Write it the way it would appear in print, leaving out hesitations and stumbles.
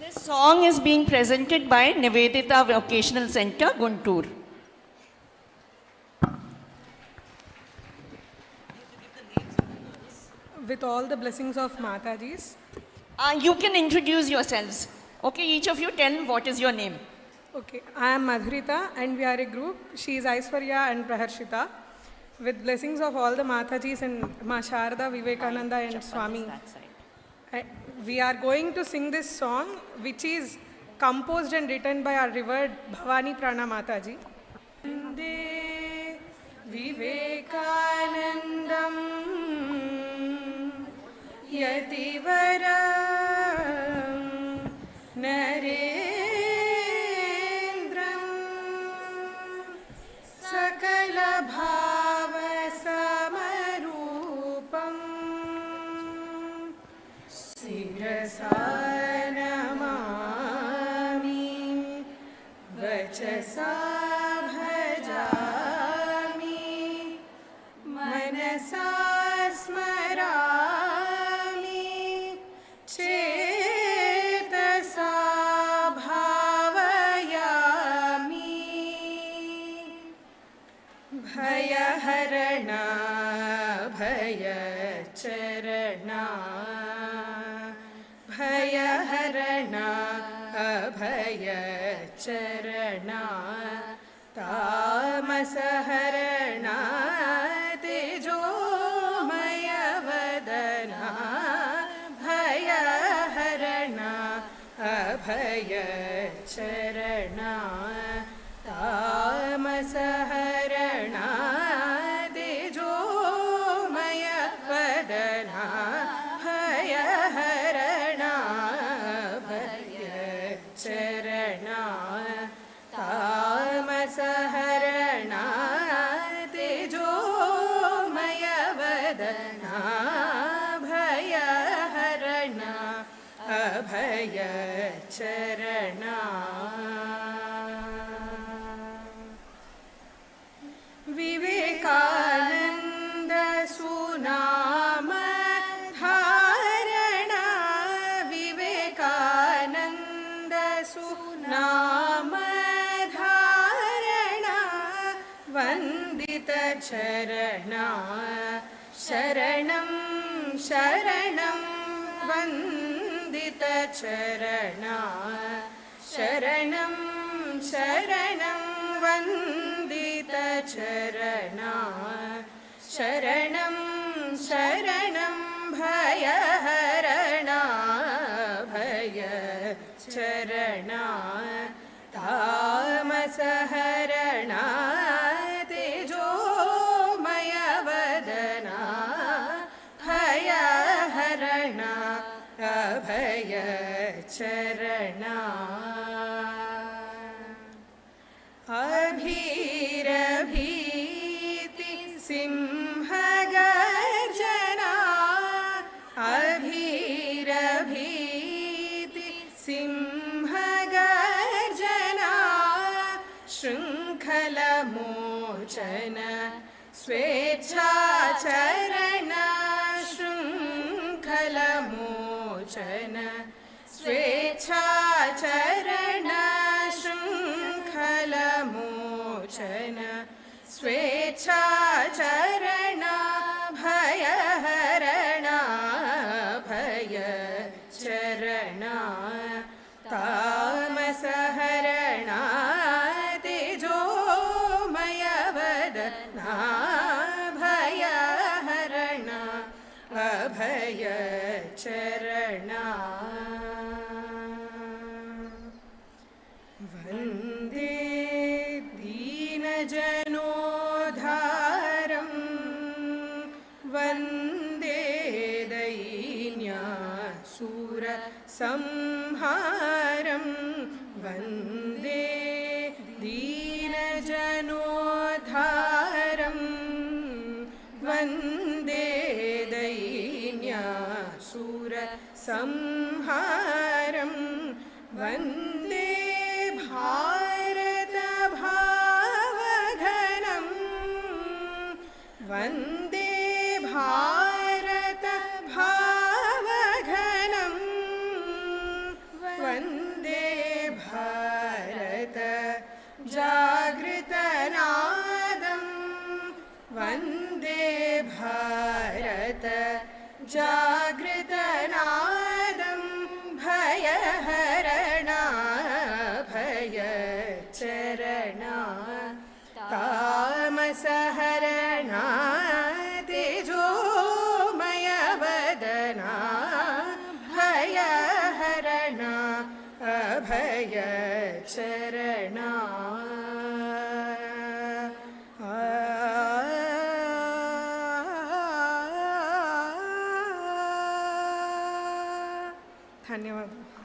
This song is being presented by Nivedita Vocational Center, Guntur. With all the blessings of Mataji's. You can introduce yourselves. Okay, each of you tell what is your name. Okay, I am Madhurita and we are a group. She is Aishwarya and Praharshita. With blessings of all the Mataji's and Ma Sharda, Vivekananda and Swami. We are going to sing this song which is composed and written by our revered Bhavani Prana Mataji. Vande Vivekanandam Yativaram Narendram Sakala Bhava Samarupam Sirasa Namami Vachasa Bhajami Manasa Smarami Chetasa Bhavayami Bhayaharana Bhayacharana Bhayaharana Abhayacharana Tamasaharana Tejomaya Vadana Bhayaharana Abhayacharana Tamasaharana Tejomaya Vadana Bhayaharana Abhayacharana Tamasaharana Tejomaya Vadana Bhayaharana Abhayacharana Vivekananda Sunama Dharana Vivekananda Sunama Dharana Vandita Charana Sharanam Sharanam Vandita Charana Sharanam Sharanam Vandita Charana Sharanam Sharanam Bhayaharana Bhayacharana Tamasaharana Tejomaya Vadana Bhayaharana Abhayacharana Abhirabhiti Simhagarjana Abhirabhiti Simhagarjana Shrinkhala Mochana Swechacharana Shrinkhala Mochana Swechacharana Shrinkhala Mochana Swechacharana Bhayaharana Bhayacharana Tamasaharana Tejomaya Vadana Bhayaharana Abhayacharana Vande Deenajanodharam Vande Dainyasura Samharam Vande Deenajanodharam Vande Dainyasura Samharam Vande Bharata Bhavaghanam Vande Bharata Bhavaghanam Vande Bharat जागृतनादं Vande Bharat जागृतनादं भयहरणा भयचरणा तामसहरणा तेजोमयवदना भयहरणा अभयचरणा धन्यवाद.